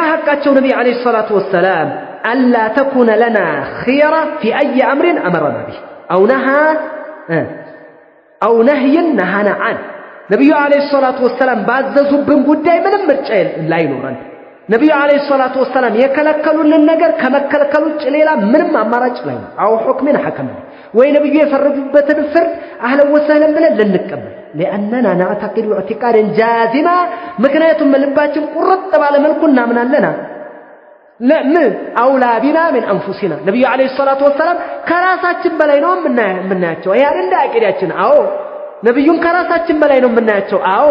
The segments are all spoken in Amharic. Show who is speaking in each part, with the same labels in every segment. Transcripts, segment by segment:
Speaker 1: حقاتشو نبي عليه الصلاة والسلام ألا تكون لنا خيرة في أي أمر أمرنا به أو نهي نهانا عنه نبي عليه الصلاة والسلام بعززوا بنقداي من المرجع لا ينورن نبي عليه الصلاة والسلام يكلكلوا للنجر كما كلكلوا جليلا من ما مرج لهم أو حكمين حكمنا وين نبي يفرد بتنفرد أهلا وسهلا بنا لنكمل لأننا نعتقد اعتقادا جازما مكنية من لباتهم قرط على من كنا من لنا لا من أولى بنا من أنفسنا نبي عليه الصلاة والسلام كراساتهم بلاينهم مناتشو يا عند أكيداتنا أو نبيون كراساتهم بلاينهم مناتشو أو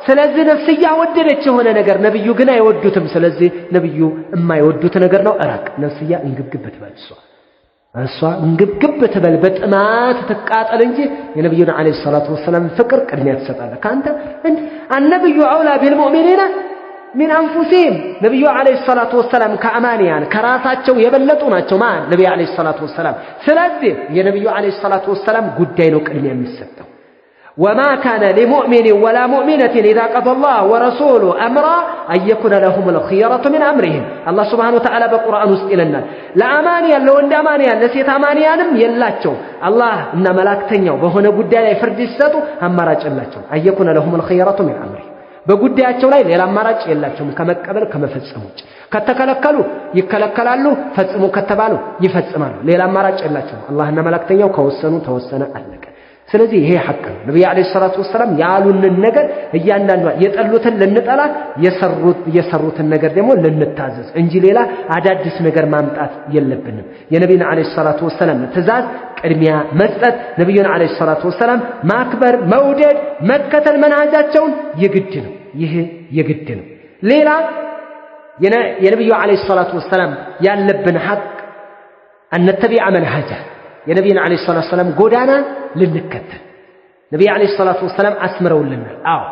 Speaker 1: ስለዚህ ነፍስያ ወደደች ሆነ ነገር ነብዩ ግን አይወዱትም ስለዚህ ነብዩ የማይወዱት ነገር ነው አራቅ ነፍስያ እንግብግብ ትበልሷ እሷ እንግብግብ ትበል በጥማት ተቃጠል እንጂ የነብዩን አለይሂ ሰላቱ ወሰለም ፍቅር ቅድሚያ ትሰጣለህ ካንተ አንነብዩ አውላ ቢልሙእሚኒና من أنفسهم نبي عليه الصلاة والسلام كأمانيان كراساتشو يبلطو ناتشو ما نبي عليه الصلاة والسلام ስለዚህ የነብዩ عليه الصلاة والسلام ጉዳይ ነው ቅድሚያ የሚሰጠው وما كان لمؤمن ولا مؤمنة إذا قضى الله ورسوله أمرا أن يكون لهم الخيرة من أمرهم الله سبحانه وتعالى بالقرآن وسئلنا لا أمانيا لو أن أمانيا نسيت أمانيا يلاتشو الله إن ملاكتنيا وهنا قد لا يفرد الساتو أمراج اللاتشو أن يكون لهم الخيرة من أمرهم በጉዳያቸው ላይ ሌላ አማራጭ የላቸውም ከመቀበል ከመፈጸም ውጭ ከተከለከሉ ይከለከላሉ ፈጽሙ ከተባሉ ይፈጽማሉ ሌላ አማራጭ የላቸውም አላህና መላእክተኛው ከወሰኑ ተወሰነ አለቀ ስለዚህ ይሄ ሐቅ ነው ነብዩ አለይሂ ሰላቱ ወሰለም ያሉንን ነገር እያንዳንዱ የጠሉትን ልንጠላ የሰሩትን ነገር ደግሞ ልንታዘዝ እንጂ ሌላ አዳዲስ ነገር ማምጣት የለብንም የነብዩን አለይሂ ሰላቱ ወሰለም ትእዛዝ ቅድሚያ መስጠት ነብዩን አለይሂ ሰላቱ ወሰለም ማክበር መውደድ መከተል መንሃጃቸውን የግድ ነው ይሄ የግድ ነው ሌላ የነብዩ አለይሂ ሰላቱ ወሰለም ያለብን ሐቅ አንተቢዓ መንሃጃ የነብዩን አለይሂ ሰላቱ ወሰለም ጎዳና ልንከተል ነብዩ አለይሂ ሰላቱ ወሰለም አስመረውልናል አዎ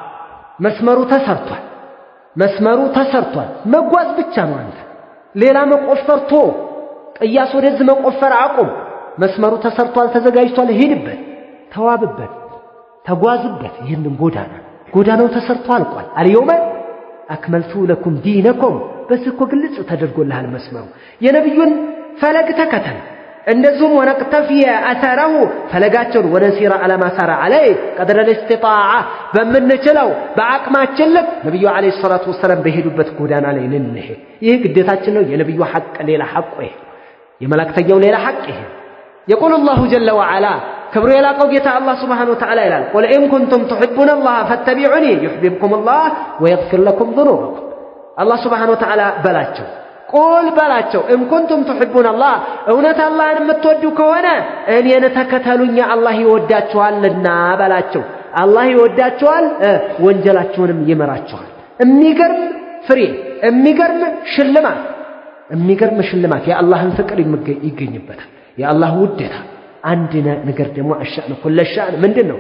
Speaker 1: መስመሩ ተሰርቷል መጓዝ ብቻ ነው አንተ ሌላ መቆፈርቶ ቅያስ ወደዚህ መቆፈር አቁም መስመሩ ተሰርቷል ተዘጋጅቷል ሄድበት ተዋብበት ተጓዝበት ይሄንን ጎዳናው ተሰርቷል አልቋል አልየውመ አክመልቱ ለኩም ዲነኩም በስኮ ግልጽ ተደርጎልሃል መስመሩ የነብዩን ፈለግ ተከተል እንደዚሁም ወነቅተፊየ አተረሁ ፈለጋቸውን ወነሲራ አለማ ሰራ አለይ ቀድረ الاستطاعه በምንችለው በአቅማችን ልክ ነብዩ አለይሂ ሰላቱ ወሰለም በሄዱበት ጎዳና ላይ እንሄድ ይሄ ግዴታችን ነው የነብዩ ሐቅ ሌላ ሐቅ ይሄ የመላእክተኛው ሌላ ሐቅ ይሄ يقول الله جل وعلا كبر يلا قوجة الله سبحانه وتعالى إلى قل إن كنتم تحبون الله فاتبعوني يحببكم الله ويغفر لكم ذنوبكم الله سبحانه وتعالى بلاتشو قول بلاتشو إن كنتم تحبون الله أونت الله أن متودوا كوانا أن ينتكتلون يا الله يوداتشوال لنا بلاتشو الله يوداتشوال وانجلاتشونم يمراتشوال أميقرم فري أميقرم شلمات يا الله انفكر يقينبتا يا الله ودتا عندنا نقر دمو الشأن كل الشأن من دنو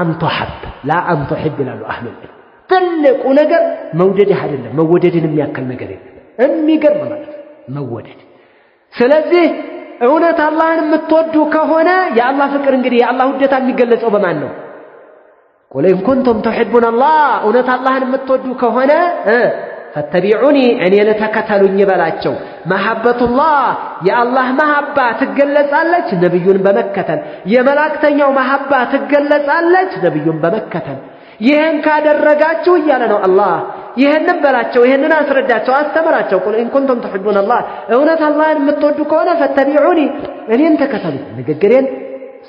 Speaker 1: أن تحب لا أن تحب لالو أهل العلم تلك ونقر مودد هذا الله مودد نمياكل نقرين أمي قرب مالك مودد سلزه أونت الله نمتودو كهونا يا الله فكر نقري يا الله ودتا ميقلس أبا مانو قل إن كنتم تحبون الله أونت الله نمتودو كهونا فاتبعوني أن ينتكتلون يبلاتشو محبة الله يا الله محبة تقلت عليك نبي بمكة يا ملاكتن يوم محبة تقلت عليك نبي بمكة يهن كادر رقاتشو يالنو الله يهن نبلاتشو يهن ناس رداتشو استمراتشو قل إن كنتم تحبون الله أونت الله متودكونا فاتبعوني أن ينتكتلون نقرين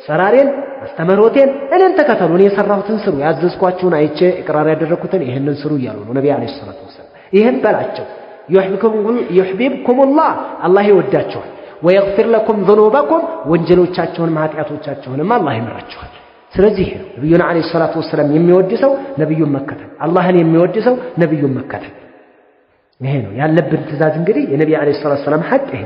Speaker 1: سرارين استمروتين أن ينتكتلون يسرعوا تنسروا يعززكواتشون عيتش إقرار يدركوتين يهن ننسروا يالونو نبي عليه الصلاة والسلام ይሄን በላቸው يحببكم الله ይወዳቸዋል ويغفر لكم ذنوبكم ወንጀሎቻችሁን ማጥያቶቻችሁንም አላህ ይምራችኋል ስለዚህ ነብዩን አለይሂ ሰላቱ ወሰለም የሚወድ ሰው ነብዩን መከተል አላህን የሚወድ ሰው ነብዩን መከተል ይሄ ነው ያለብን ትእዛዝ እንግዲህ የነብዩ አለይሂ ሰላቱ ወሰለም ሐቅ ይሄ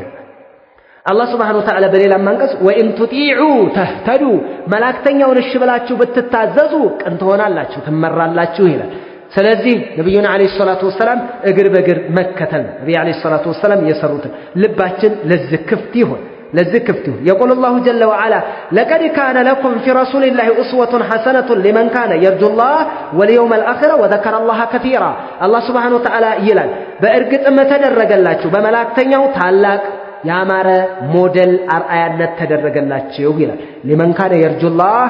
Speaker 1: አላህ Subhanahu Wa Ta'ala በሌላ ማንቀስ وان تطيعوا تهتدوا መላእክተኛውን እሺ ብላችሁ ብትታዘዙ ቀን ትሆናላችሁ ትመራላችሁ ይላል ስለዚህ ነብዩና አለይሂ ሰላቱ ወሰለም እግር በእግር መከተል ነብዩ አለይሂ ሰላቱ ወሰለም የሰሩት ልባችን ለዝክፍት ይሁን لذكفتو يقول الله جل وعلا لقد كان لكم في رسول الله أسوة حسنة لمن كان يرجو الله واليوم الآخر وذكر الله كثيرا الله سبحانه وتعالى يلال بأرقت أما تدرق الله بملاك تنيو تعلق يا مارا موديل أرآيات تدرق الله يلال لمن كان يرجو الله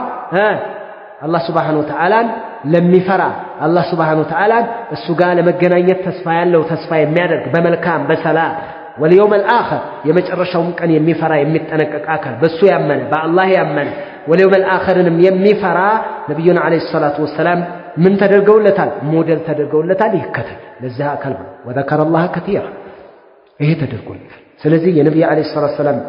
Speaker 1: الله سبحانه وتعالى لم يفرع الله سبحانه وتعالى السجال مجنية تصفيان لو تصفيان ميرك بملكام بسلام واليوم الآخر يمجرشهم كان يميفرا يمتنكك آخر بس يأمن بالله يأمن واليوم الآخر يميفرا نبينا عليه الصلاة والسلام من تدرقوا لتال موديل تدرقوا لتال يكتل لزها كلمة وذكر الله كثيرا إيه تدرقوا لتال سلزي النبي عليه الصلاة والسلام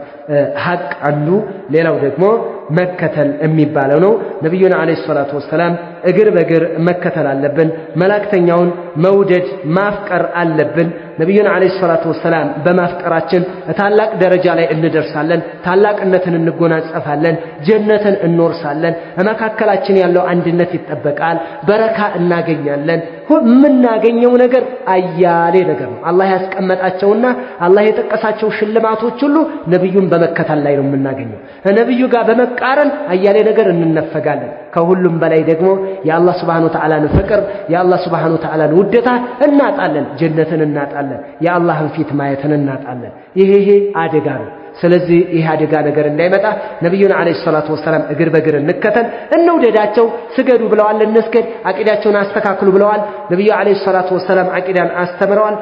Speaker 1: حق عنه ليلة دقمو مكة الميبالونو نبينا عليه الصلاة والسلام اقر بقر مكة اللبن ملاك تنيون مودد مافكر اللبن نبينا عليه الصلاة والسلام بمافكراتشن تعلق درجة عليه الندرسالن تعلق انتن النقونات افالن جنة النور سالن اما كاكلاتشن يالو عندنة يتبقال بركة الناقينيالن هو من ناقينيو نقر ايالي نقر الله يسك امت اتشونا الله يتقساتشو شلماتو چلو نبيون بمكة الليل من ناقينيو نبيو قا بمكارن ايالي نقر اننفقالن كهولم بلاي دقمو يا الله سبحانه وتعالى نفكر يا الله سبحانه وتعالى نودتا እናጣለን ጀነትን እናጣለን يا الله ፊት ማየትን እናጣለን ይሄ አደጋ ነው ስለዚህ ይሄ አደጋ ነገር እንዳይመጣ ነብዩና አለይሂ ሰላቱ ወሰለም እግር በእግር እንከተል እንውደዳቸው ስገዱ ብለዋል እንስገድ አቂዳቸውን አስተካክሉ ብለዋል ነብዩ አለይሂ ሰላቱ ወሰለም አቂዳን አስተምረዋል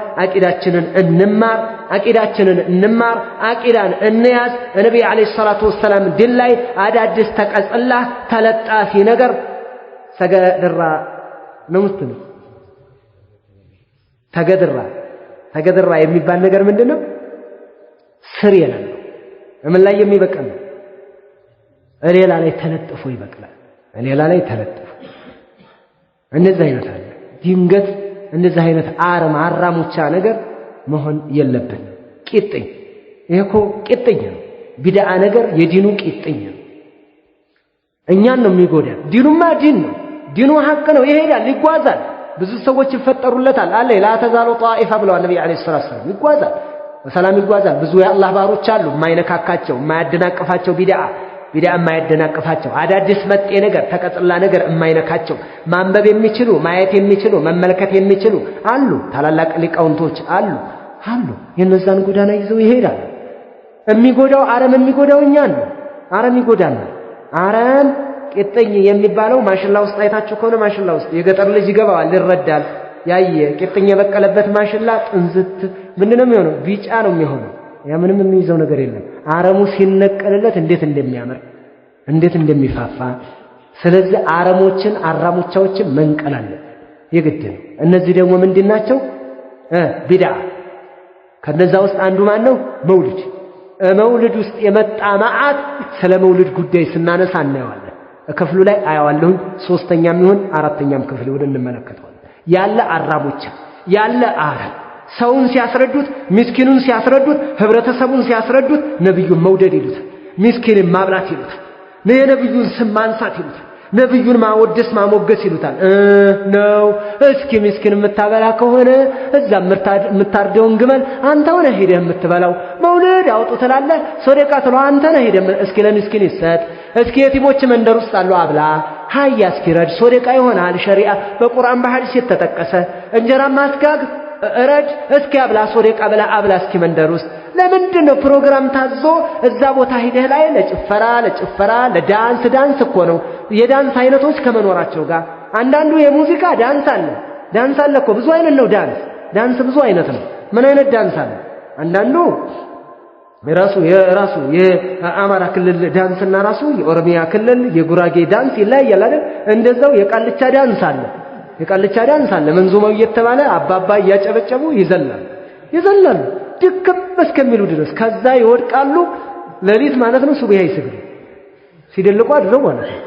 Speaker 1: አቂዳችንን እንማር አቂዳን እንያዝ ነብዩ አለይሂ ሰላቱ ወሰለም ዲን ላይ አዳዲስ ተቀጽላ ተለጣፊ ነገር ሰገድራ ነው ምትል ተገድራ የሚባል ነገር ምንድነው ስር የለም ምን ላይ የሚበቅል ሌላ ላይ ተለጥፎ ይበቅላል ሌላ ላይ ተለጥፎ እንደዚህ አይነት አለ ድንገት እንደዚህ አይነት አራሙቻ ነገር መሆን የለብን ቂጥኝ ይሄኮ ቂጥኝ ነው ቢድዓ ነገር የዲኑ ቂጥኝ ነው እኛን ነው የሚጎዳ ዲኑማ ዲን ነው ዲኑ ሐቅ ነው ይሄዳል ይጓዛል ብዙ ሰዎች ይፈጠሩለታል አለ ላ ተዛሉ ጣኢፋ ብለው ነብዩ አለይሂ ሰላቱ ወሰለም ይጓዛል በሰላም ይጓዛል ብዙ የአላህ ባሮች አሉ የማይነካካቸው የማያደናቅፋቸው ቢድዓ የማያደናቅፋቸው አዳዲስ መጤ ነገር ተቀጽላ ነገር የማይነካቸው ማንበብ የሚችሉ ማየት የሚችሉ መመልከት የሚችሉ አሉ ታላላቅ ሊቃውንቶች አሉ የነዛን ጎዳና ይዘው ይሄዳል የሚጎዳው የሚጎዳው እኛን ነው ይጎዳል አረም ቂጥኝ የሚባለው ማሽላ ውስጥ አይታችሁ ከሆነ ማሽላ ውስጥ የገጠር ልጅ ይገባዋል ይረዳል ያየ ቂጥኝ የበቀለበት ማሽላ ጥንዝት ምንድነው የሚሆነው ቢጫ ነው የሚሆነው ያ ምንም የሚይዘው ነገር የለም አረሙ ሲነቀልለት እንዴት እንደሚያምር እንዴት እንደሚፋፋ ስለዚህ አራሙቻዎችን መንቀል አለ የግድ ነው እነዚህ ደግሞ ምንድናቸው ቢድዓ ከነዛ ውስጥ አንዱ ማን ነው መውሊድ ውስጥ የመጣ ማዓት ስለ መውሊድ ጉዳይ ስናነሳ እናየዋለን ክፍሉ ላይ አያዋለሁ ሶስተኛም ይሁን አራተኛም ክፍል ወደ እንመለከተዋለን ያለ አራሙቻ ያለ ሰውን ሲያስረዱት ምስኪኑን ሲያስረዱት ህብረተሰቡን ሲያስረዱት ነብዩን መውደድ ይሉታል ምስኪንን ማብላት ይሉታል የነብዩን ስም ማንሳት ይሉታል ነብዩን ማወደስ ማሞገስ ይሉታል ነው እስኪ ምስኪን የምታበላ ከሆነ እዛ የምታርደውን ግመል አንተ ሆነህ ሄደህ የምትበላው መውሊድ አውጡ ትላለህ ሶደቃ ትለው አንተ ነህ ሄደህ እስኪ ለምስኪን ይሰጥ እስኪ የቲሞች መንደር ውስጥ አሉ አብላ ሃያ እስኪ ረድ ሶደቃ ይሆናል ሸሪዓ በቁርአን በሐዲስ የተጠቀሰ እንጀራ ማስጋግ ረድ እስኪ አብላ ሶደቃ ብላ አብላ እስኪ መንደር ውስጥ ለምንድነው ፕሮግራም ታዞ እዛ ቦታ ሄደህ ላይ ለጭፈራ ለዳንስ እኮ ነው የዳንስ አይነቶች ከመኖራቸው ጋር አንዳንዱ የሙዚቃ ዳንስ አለ እኮ ብዙ አይነት ነው ዳንስ ብዙ አይነት ነው ምን አይነት ዳንስ አለ አንዳንዱ የራሱ የአማራ ክልል ዳንስና ራሱ የኦሮሚያ ክልል የጉራጌ ዳንስ ይለያያል አይደል እንደዛው የቃልቻ ዳንስ አለ መንዙማው እየተባለ አባባ እያጨበጨቡ ይዘላሉ ድክም እስከሚሉ ድረስ ከዛ ይወድቃሉ ለሊት ማለት ነው ሱብሂ ይሰግዱ ሲደልቁ አድረው ማለት ነው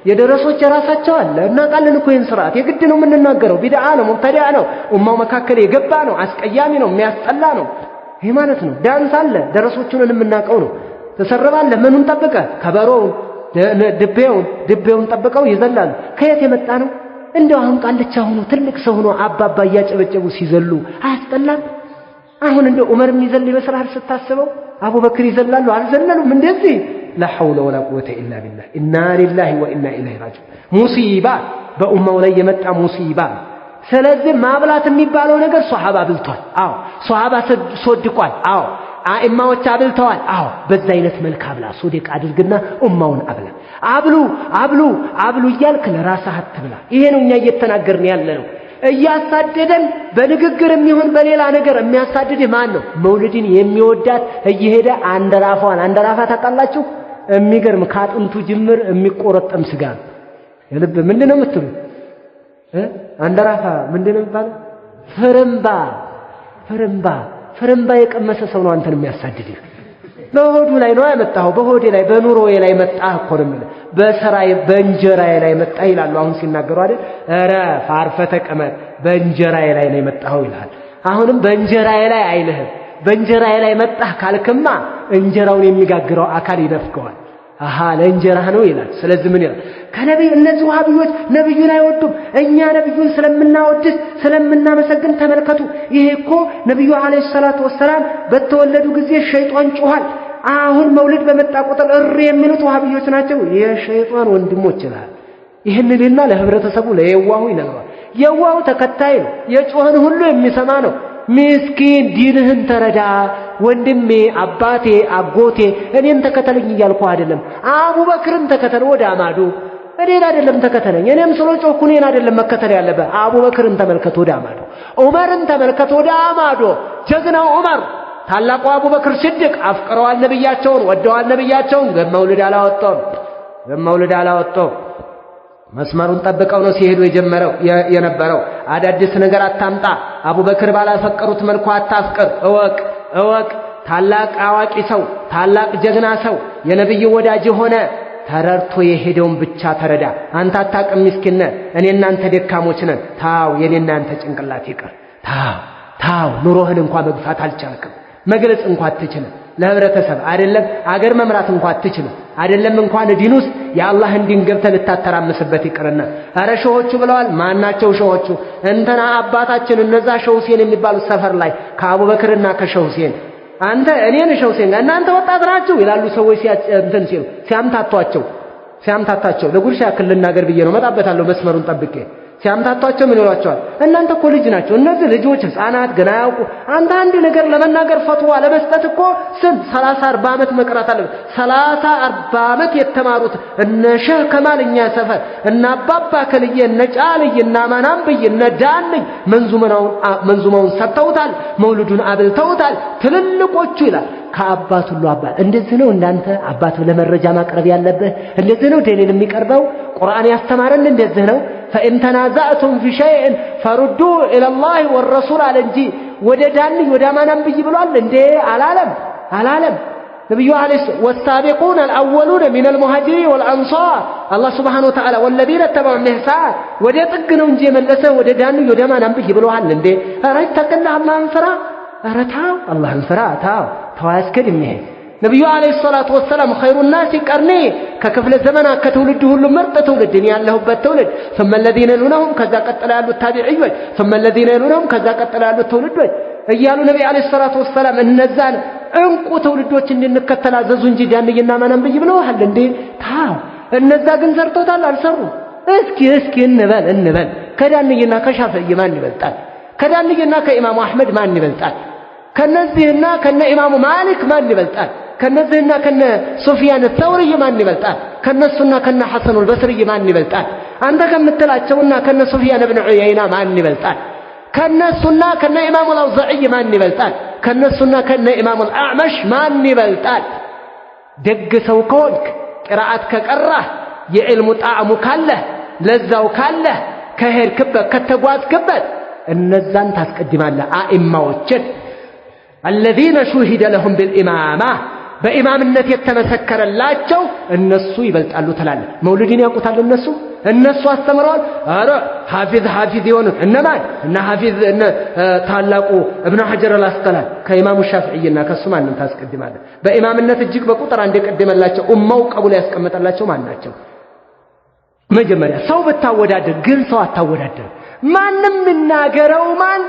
Speaker 1: የደረሶች ራሳቸው አለ እና ቃልን እኮ ይሄን ስርዓት የግድ ነው የምንናገረው ቢድዓ ነው ሙብተዲዓ ነው ኡማው መካከል የገባ ነው አስቀያሚ ነው የሚያስጠላ ነው ይሄ ማለት ነው ዳንስ አለ ደረሶቹን የምናቀው ነው ተሰረባለ ምኑን ጠብቀ ከበሮውን ድቤውን ጠብቀው ይዘላሉ ከየት የመጣ ነው እንደው አሁን ቃልቻ ሆኖ ትልቅ ሰው ሆኖ አባባ እያጨበጨቡ ሲዘሉ አያስጠላም አሁን እንደው ዑመር የሚዘል ይመስላል ስታስበው አቡበክር ይዘላሉ አልዘለሉም እንደዚህ لا حول ولا قوة إلا بالله إنا لله وإنا إليه راجعون ሙሲባ በኡማው ላይ የመጣ ሙሲባ ስለዚህ ማብላት የሚባለው ነገር ሷሃባ አብልቷል አዎ ሷሃባ ሶድቋል አዎ አኢማዎች አብልተዋል አዎ በዛ አይነት መልክ አብላ ሶዲቅ አድርግና ኡማውን አብሉ እያልክ ለራስህ አትብላ ይሄ ነው እኛ እየተናገርን ያለነው እያሳደደን በንግግር የሚሆን በሌላ ነገር የሚያሳድድ ማን ነው መውሊድን የሚወዳት እየሄደ አንደራፋ ታጣላችሁ የሚገርም ካጥንቱ ጅምር የሚቆረጠም ስጋ የልብ ምንድነው የምትሉ አንደራፋ ምንድነው የሚባለው ፍርምባ የቀመሰ ሰው ነው አንተን የሚያሳድድህ በሆዱ ላይ ነው ያመጣው በሆዴ ላይ በኑሮዬ ላይ መጣህ እኮ ነው በሰራይ በእንጀራዬ ላይ መጣህ ይላሉ አሁን ሲናገሩ አይደል ኧረ ፋርፈ ተቀመጥ በእንጀራዬ ላይ ነው የመጣው ይላል አሁንም በእንጀራዬ ላይ አይልህም በእንጀራዬ ላይ መጣህ ካልክማ እንጀራውን የሚጋግረው አካል ይነፍከዋል ለእንጀራህ ነው ይላል ስለዚህ ምን ይላል ከነብይ እነዚህ ወሃቢዎች ነብዩን አይወዱም እኛ ነብዩን ስለምናወድስ ስለምናመሰግን ተመልከቱ ይሄ እኮ ነብዩ አለይሂ ሰላቱ ወሰለም በተወለዱ ጊዜ ሸይጣን ጮሃል አሁን መውሊድ በመጣ ቁጥር እሪ የሚሉት ወሃቢዎች ናቸው የሸይጣን ወንድሞች ይላል ይሄንንና ለህብረተሰቡ ለየዋሁ ይነግሯል የዋሁ ተከታይ ነው የጮህን ሁሉ የሚሰማ ነው ምስኪን ዲንህን ተረዳ ወንድሜ አባቴ አጎቴ እኔን ተከተለኝ እያልኩ አይደለም አቡበክርን ተከተል ወደ አማዱ እኔን አይደለም ተከተለኝ እኔም ስለጮኩ እኔን አይደለም መከተል ያለበት አቡበክርን ተመልከት ወደ አማዱ ዑመርን ተመልከት ወደ አማዱ ጀግናው ዑመር ታላቁ አቡበክር ሲድቅ አፍቅረዋል ነብያቸውን ወደዋል ነብያቸውን በመውሊድ አላወጣው መስመሩን ጠብቀው ነው ሲሄዱ የነበረው አዳዲስ ነገር አታምጣ አቡበክር ባላፈቀሩት መልኩ አታፍቅር እወቅ ታላቅ አዋቂ ሰው ታላቅ ጀግና ሰው የነብዩ ወዳጅ ሆነ ተረርቶ የሄደውን ብቻ ተረዳ አንተ አታውቅም ምስኪን ነህ እኔ እናንተ ደካሞች ነን ታው የኔና አንተ ጭንቅላት ይቀር ታው ኑሮህን እንኳን መግፋት አልቻልክም መግለጽ እንኳን አትችልም ለህብረተሰብ አይደለም አገር መምራት እንኳን አትችልም አይደለም እንኳን ዲን ውስጥ የአላህን ዲን ገብተህ ልታተራምስበት ይቀርና አረ ሸሆቹ ብለዋል ማናቸው ሸሆቹ እንተና አባታችን እነዛ ሸህ ሁሴን የሚባሉ ሰፈር ላይ ከአቡበክርና ከሸህ ሁሴን አንተ እኔን ሸህ ሁሴን እናንተ ወጣት ናችሁ ይላሉ ሰዎች ሲያምታቷቸው ለጉርሻ ክልልና ገር ብዬ ነው መጣበታለሁ መስመሩን ጠብቄ ሲያምታቷቸው ምን ይሏቸዋል እናንተ እኮ ልጅ ናቸው እነዚህ ልጆች ህፃናት ገና ያውቁ አንተ አንድ ነገር ለመናገር ፈትዋ ለመስጠት እኮ ስንት 30-40 ዓመት መቅራት አለበት 30-40 ዓመት የተማሩት እነ ሸህ ከማልኛ ሰፈር እና አባባ ከልዬ እነ ጫልይ እና ማናምብይ እነ ዳንይ መንዙማውን ሰጥተውታል መውሊዱን አብልተውታል ትልልቆቹ ይላል ከአባት ሁሉ አባት እንደዚህ ነው እንዳንተ አባት ለመረጃ ማቅረብ ያለበት እንደዚህ ነው ደሊል የሚቀርበው ቁርአን ያስተማረን እንደዚህ ነው فإن تنازعتم في شيء فردوه إلى الله والرسول على انجي ودداني ودامانان بيجي بلوال እንዴ አላለም ነብዩ አለይሂ والسابقون الأولون من المهاجرين والأنصار الله سبحانه وتعالى والذين اتبعوا الإحسان ወደ ጥግ ነው እንጂ የመለሰ ወደ ዳኒ ወደማናን በይ ብለዋል እንዴ አራይ ተቀና አላህን ፍራ አረታ አላህን ፍራ ተዋስከድም ይሄ ነብዩ አለይሂ ሰላቱ ወሰለም خير الناس قرني ከክፍለ ዘመናት ከትውልድ ሁሉ ምርጥ ትውልድ ነው ያለሁበት ትውልድ ثم الذين يلونهم ከዛ ቀጥላ ያሉት ታቢዒዎች ثم الذين يلونهم ከዛ ቀጥላ ያሉት ትውልዶች እያሉ ነብዩ አለይሂ ሰላቱ ወሰለም እነዛን እንቁ ትውልዶች እንድንከተል አዘዙ እንጂ ዳንይና ማናን በይ ብለዋል እንዴ እነዛ ግን ሰርተውታል አልሰሩ እስኪ እንበል ከዳንይና ከሻፊዒ ማን ይበልጣል ከዳንይና ከኢማሙ አህመድ ማን ይበልጣል ከነዚህና ከነ ኢማሙ ማሊክ ማን ይበልጣል ከነዚህና ከነ ሱፊያን الثوري ማን ይበልጣል ከነሱና ከነ ሐሰን البصري ማን ይበልጣል አንተ ከምትላቸውና ከነ ሱፊያን ኢብኑ ዑየይና ማን ይበልጣል ከነሱና ከነ ኢማሙ አልአውዛዒ ማን ይበልጣል ከነሱና ከነ ኢማሙ አልአዕመሽ ማን ይበልጣል ደግ ሰው ከሆንክ ቅራአት ከቀራህ የዕልሙ ጣዕሙ ካለ ለዛው ካለ ከሄድክበት ከተጓዝክበት እነዛን ታስቀድማለህ አኢማዎችን الذين شهد لهم بالإمامة በኢማምነት የተመሰከረላቸው እነሱ ይበልጣሉ ተላለ መውሊድን ያውቁታል እነሱ አስተምረዋል አረ ሐፊዝ የሆኑት እነማን እና ሐፊዝ እነ ታላቁ ኢብኑ ሐጀር አልአስቀላኒ ከኢማሙ ሻፊዒና ከሱ ማንን ታስቀድማለህ በኢማምነት እጅግ በቁጥር አንድ የቀደመላቸው ኡማው ቀቡል ያስቀመጠላቸው ማን ናቸው መጀመሪያ ሰው ብታወዳደር ግን ሰው አታወዳደር ማንም እናገረው ማን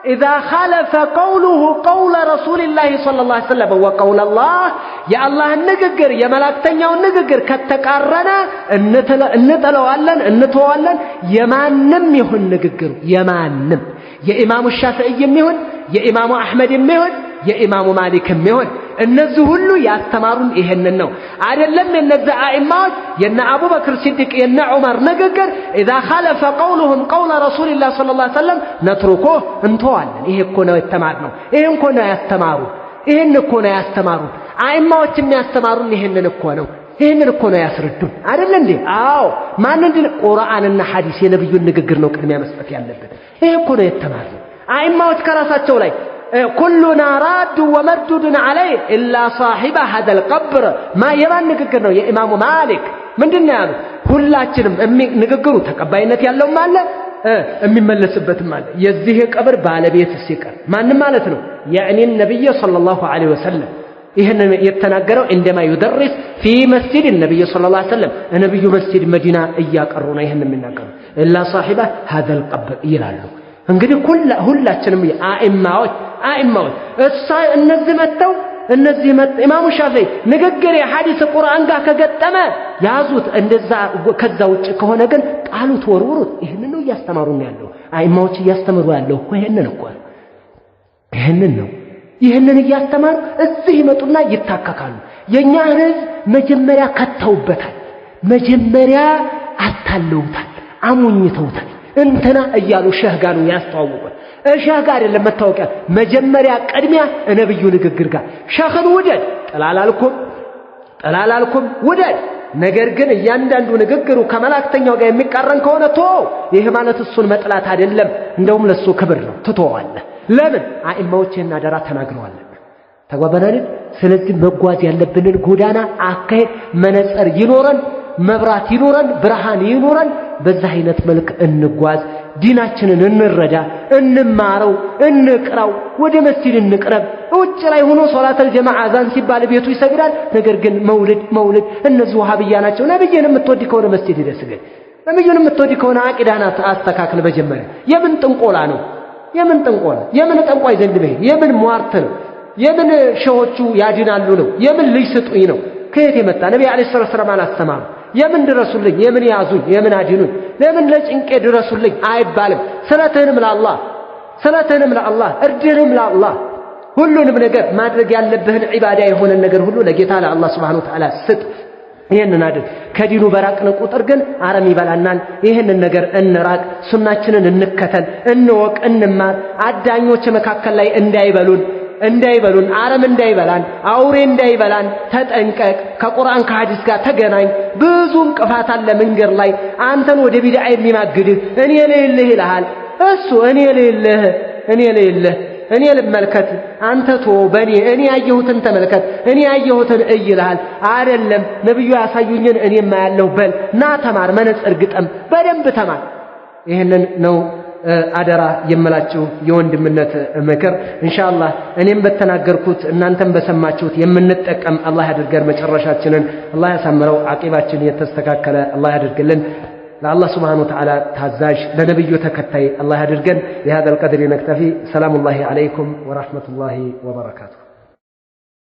Speaker 1: إذا خالف قوله قول رسول الله صلى الله عليه وسلم وقول الله يا الله النججر يا ملاكتنياو النججر كتقارنا انتلوالن انتوالن يمانم يهون نججر يمانم يا إمام الشافعي يميهون يا إمام أحمد يميهون يا إمام مالك يميهون النزه كله يستمرون إهنن نو عدلم من النزع إمات ين أبو بكر الصديق ين عمر نججر إذا خالف قولهم قول رسول الله صلى الله عليه وسلم نتركوه انتوالن إيه كنا يستمرون إيه كنا يستمرون إيه كنا يستمرون إمات يم يستمرون إهنن كونوا إهنن كنا يسردون عدلم دي ما ندل قرآن الحديث النبي نججر نو كلمة مسفك يالله إيه كنا يستمرون إمات كراسات شولاي كلنا راد ومردود عليه إلا صاحب هذا القبر ما يبان نقرنه يا إمام مالك من دنيا ሁላችንም ንግግሩ ተቀባይነት ያለው ማለት የሚመለስበት ማለት የዚህ ቀብር ባለቤት ሲቀር ማን ማለት ነው يعني النبي صلى الله عليه وسلم ይሄን የተናገረው عندما يدرس في مسجد النبي صلى الله عليه وسلم النبي مسجد مدينة እያቀሩ ነው ይሄን የሚናገረው إلا صاحب هذا القبر ይላሉ እንግዲህ ሁላችንም አኢማዎች እነዚህ መተው ኢማሙ ሻፊዒ ንግግር የሐዲስ ቁርአን ጋር ከገጠመ ያዙት እንደዛ ከዛ ውጭ ከሆነ ግን ቃሉት ወርውሩት ይሄንን ነው ያስተማሩን ያለው አኢማዎች ያስተምሩ ያለው ይሄንን ነው ይሄንን ያስተማሩ እዚህ ይመጡና ይታከካሉ የኛ ህዝብ መጀመሪያ ከተውበታል መጀመሪያ አታለውታል አሙኝተውታል እንትና እያሉ ሸህጋኑ ያስተዋውቁት ሸህጋ አይደለም መታወቂያ መጀመሪያ ቀድሚያ ነብዩ ንግግር ጋር ሸኽን ውደድ ጠላላልኩም ውደድ ነገር ግን እያንዳንዱ ንግግሩ ከመላእክተኛው ጋር የሚቃረን ከሆነ ይሄ ማለት እሱን መጥላት አይደለም እንደውም ለሱ ክብር ነው ትተዋለህ ለምን አኢማዎችና ደራ ተናግረዋል ተጓበናል ስለዚህ መጓዝ ያለብንን ጎዳና አካሄድ መነጽር ይኖረን መብራት ይኖረን ብርሃን ይኖረን በዛ አይነት መልክ እንጓዝ ዲናችንን እንረዳ እንማረው እንቅራው ወደ መስጂድ እንቅረብ ውጭ ላይ ሆኖ ሶላተል ጀማዓ አዛን ሲባል ቤቱ ይሰግዳል ነገር ግን መውሊድ እነዚህ ወሃቢያ ናቸው ነብዩን የምትወድ ከሆነ መስጂድ ይደስገድ ነብዩን የምትወድ ከሆነ አቂዳና አስተካክል በጀመረ የምን ጥንቆላ ነው የምን ጠንቋይ ዘንድ በይ የምን ሟርት ነው የምን ሸሆቹ ያድናሉ ነው የምን ልጅ ስጡኝ ነው ከየት የመጣ ነብዩ አለይሂ ሰላም አላስተማሩ የምን ድረሱልኝ የምን ያዙኝ የምን አድኑኝ ለምን ለጭንቄ ድረሱልኝ አይባልም ሰላተንም ለአላህ እርድንም ለአላህ ሁሉንም ነገር ማድረግ ያለብህን ዒባዳ የሆነ ነገር ሁሉ ለጌታ ለአላህ Subhanahu Wa Ta'ala ስጥ ይሄንን አይደል ከዲኑ በራቅን ቁጥር ግን አረም ይበላናል ይሄንን ነገር እንራቅ ሱናችንን እንከተል እንወቅ እንማር አዳኞች መካከል ላይ እንዳይበሉን አረም እንዳይበላን አውሬ እንዳይበላን ተጠንቀቅ ከቁርአን ከሐዲስ ጋር ተገናኝ ብዙ እንቅፋት አለ መንገር ላይ አንተን ወደ ቢድዓ የሚማግድህ እኔ ለይልህ ይልሃል እሱ እኔ ለይልህ እኔ ልመልከት አንተ በኔ እኔ ያየሁትን ተመልከት እኔ ያየሁትን ይልሃል አይደለም ነብዩ ያሳዩኝን እኔማ ያለው በል ና ተማር መነጽር ግጠም በደንብ ተማር ይሄንን ነው አደራ የምላችሁ የወንድምነት ምክር ኢንሻአላህ እኔም በተናገርኩት እናንተም በሰማችሁት የምንጠቀም አላህ ያድርገን መጨረሻችንን አላህ ያሳምረው አቂባችን የተስተካከለ አላህ ያድርግልን لله سبحانه وتعالى تعزاج لنبيه تكتاي الله يدرجن بهذا القدر نكتفي سلام الله عليكم ورحمة الله وبركاته